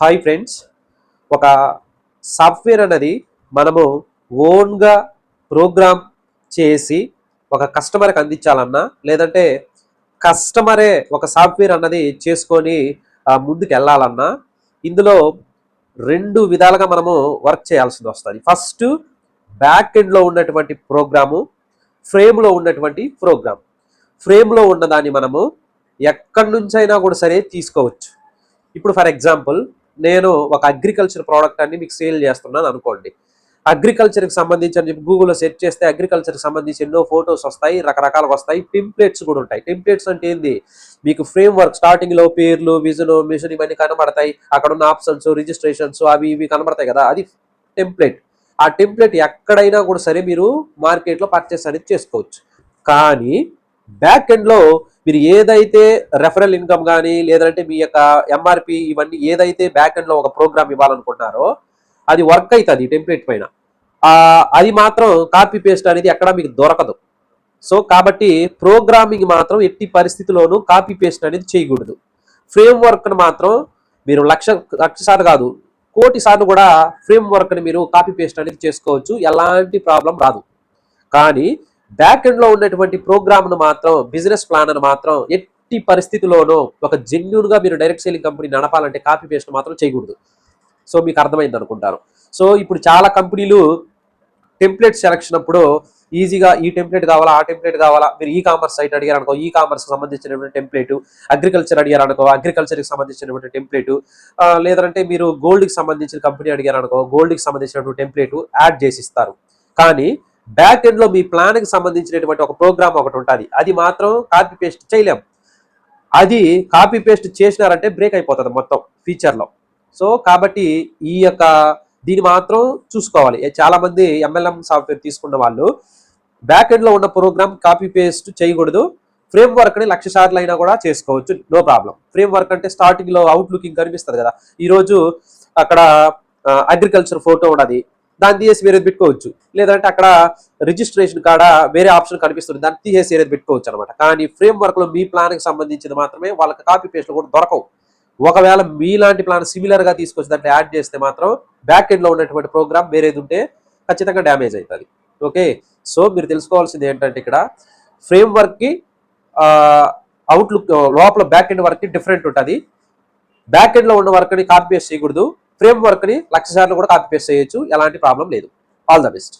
Hi friends, ఒక software అనేది మనము ఓన్గా ప్రోగ్రామ్ చేసి ఒక కస్టమర్కి అందించాలన్నా, లేదంటే కస్టమరే ఒక సాఫ్ట్వేర్ అన్నది చేసుకొని ముందుకు వెళ్ళాలన్నా, ఇందులో రెండు విధాలుగా మనము వర్క్ చేయాల్సింది వస్తుంది. ఫస్ట్, బ్యాక్ ఎండ్లో ఉన్నటువంటి ప్రోగ్రాము, ఫ్రేమ్లో ఉన్నటువంటి ప్రోగ్రామ్. ఫ్రేమ్లో ఉన్నదాన్ని మనము ఎక్కడి నుంచైనా కూడా సరే తీసుకోవచ్చు. ఇప్పుడు ఫర్ ఎగ్జాంపుల్, నేను ఒక అగ్రికల్చర్ ప్రోడక్ట్ అన్ని మీకు సేల్ చేస్తున్నాను అనుకోండి. అగ్రికల్చర్కి సంబంధించి అని చెప్పి గూగుల్లో సెర్చ్ చేస్తే అగ్రికల్చర్కి సంబంధించి ఎన్నో ఫొటోస్ వస్తాయి, రకరకాలుగా వస్తాయి. టెంప్లెట్స్ కూడా ఉంటాయి. టెంప్లెట్స్ అంటే ఏంది? మీకు ఫ్రేమ్ వర్క్ స్టార్టింగ్లో పేర్లు, విజన్, మిషన్ ఇవన్నీ కనబడతాయి. అక్కడ ఉన్న ఆప్షన్స్, రిజిస్ట్రేషన్స్ అవి ఇవి కనబడతాయి కదా, అది టెంప్లెట్. ఆ టెంప్లెట్ ఎక్కడైనా కూడా సరే మీరు మార్కెట్లో పర్చేస్ అనేది చేసుకోవచ్చు. కానీ బ్యాక్ ఎండ్లో మీరు ఏదైతే రెఫరల్ ఇన్కమ్ కానీ, లేదంటే మీ యొక్క ఎంఆర్పి ఇవన్నీ ఏదైతే బ్యాక్ ఎండ్లో ఒక ప్రోగ్రామ్ ఇవ్వాలనుకుంటున్నారో అది వర్క్ అవుతుంది టెంప్లెట్ పైన. అది మాత్రం కాపీ పేస్ట్ అనేది ఎక్కడ మీకు దొరకదు. సో కాబట్టి ప్రోగ్రామింగ్ మాత్రం ఎట్టి పరిస్థితిలోనూ కాపీ పేస్ట్ అనేది చేయకూడదు. ఫ్రేమ్ వర్క్ను మాత్రం మీరు లక్ష సార్లు కాదు, కోటి సార్లు కూడా ఫ్రేమ్ వర్క్ని మీరు కాపీ పేస్ట్ అనేది చేసుకోవచ్చు, ఎలాంటి ప్రాబ్లం రాదు. కానీ బ్యాక్ ఎండ్లో ఉన్నటువంటి ప్రోగ్రామ్ను మాత్రం, బిజినెస్ ప్లాన్ మాత్రం ఎట్టి పరిస్థితిలోనూ ఒక జెన్యూన్గా మీరు డైరెక్ట్ సేలింగ్ కంపెనీ నడపాలంటే కాపీ పేస్ట్ మాత్రం చేయకూడదు. సో మీకు అర్థమైంది అనుకుంటారు. సో ఇప్పుడు చాలా కంపెనీలు టెంప్లెట్ సెలక్షన్ అప్పుడు ఈజీగా ఈ టెంప్లెట్ కావాలా, ఆ టెంప్లెట్ కావాలా, మీరు ఈ కామర్స్ సైట్ అడిగారు అనుకో ఈ కామర్స్కి సంబంధించినటువంటి టెంప్లెట్, అగ్రికల్చర్ అడిగారు అనుకో అగ్రికల్చర్కి సంబంధించినటువంటి టెంప్లెట్, లేదంటే మీరు గోల్డ్కి సంబంధించిన కంపెనీ అడిగారు అనుకో గోల్డ్కి సంబంధించినటువంటి టెంప్లెట్ యాడ్ చేసి ఇస్తారు. కానీ బ్యాక్ ఎండ్లో మీ ప్లాన్కి సంబంధించినటువంటి ఒక ప్రోగ్రామ్ ఒకటి ఉంటుంది, అది మాత్రం కాపీ పేస్ట్ చేయలేం. అది కాపీ పేస్ట్ చేసినారంటే బ్రేక్ అయిపోతుంది మొత్తం ఫీచర్లో. సో కాబట్టి ఈ యొక్క దీన్ని మాత్రం చూసుకోవాలి. చాలా మంది ఎంఎల్ఎం సాఫ్ట్వేర్ తీసుకున్న వాళ్ళు బ్యాక్ ఎండ్లో ఉన్న ప్రోగ్రామ్ కాపీ పేస్ట్ చేయకూడదు. ఫ్రేమ్ వర్క్ని 1,00,000 సార్లు అయినా కూడా చేసుకోవచ్చు, నో ప్రాబ్లం. ఫ్రేమ్ వర్క్ అంటే స్టార్టింగ్లో అవుట్ లుకింగ్ కనిపిస్తుంది కదా, ఈరోజు అక్కడ అగ్రికల్చర్ ఫోటో ఉన్నది, దాన్ని తీసేసి వేరేది పెట్టుకోవచ్చు. లేదంటే అక్కడ రిజిస్ట్రేషన్ కాడ వేరే ఆప్షన్ కనిపిస్తుంది, దాన్ని తీసేసి వేరేది పెట్టుకోవచ్చు అనమాట. కానీ ఫ్రేమ్ వర్క్లో మీ ప్లాన్కి సంబంధించింది మాత్రమే వాళ్ళకి కాపీ పేస్ట్లు కూడా దొరకవు. ఒకవేళ మీలాంటి ప్లాన్ సిమిలర్గా తీసుకొచ్చి దాంట్లో యాడ్ చేస్తే మాత్రం బ్యాక్ ఎండ్లో ఉన్నటువంటి ప్రోగ్రామ్ వేరేది ఉంటే ఖచ్చితంగా డ్యామేజ్ అవుతుంది. ఓకే, సో మీరు తెలుసుకోవాల్సింది ఏంటంటే ఇక్కడ ఫ్రేమ్ వర్క్కి అవుట్లుక్ లోపల బ్యాక్ ఎండ్ వర్క్కి డిఫరెంట్ ఉంటుంది. బ్యాక్ ఎండ్లో ఉన్న వర్క్ని కాపీ పేస్ట్ చేయకూడదు, ఫ్రేమ్ వర్క్ని 1,00,000 సార్లు కూడా కాపీ పేస్ట్ చేయొచ్చు, ఎలాంటి ప్రాబ్లం లేదు. All the best.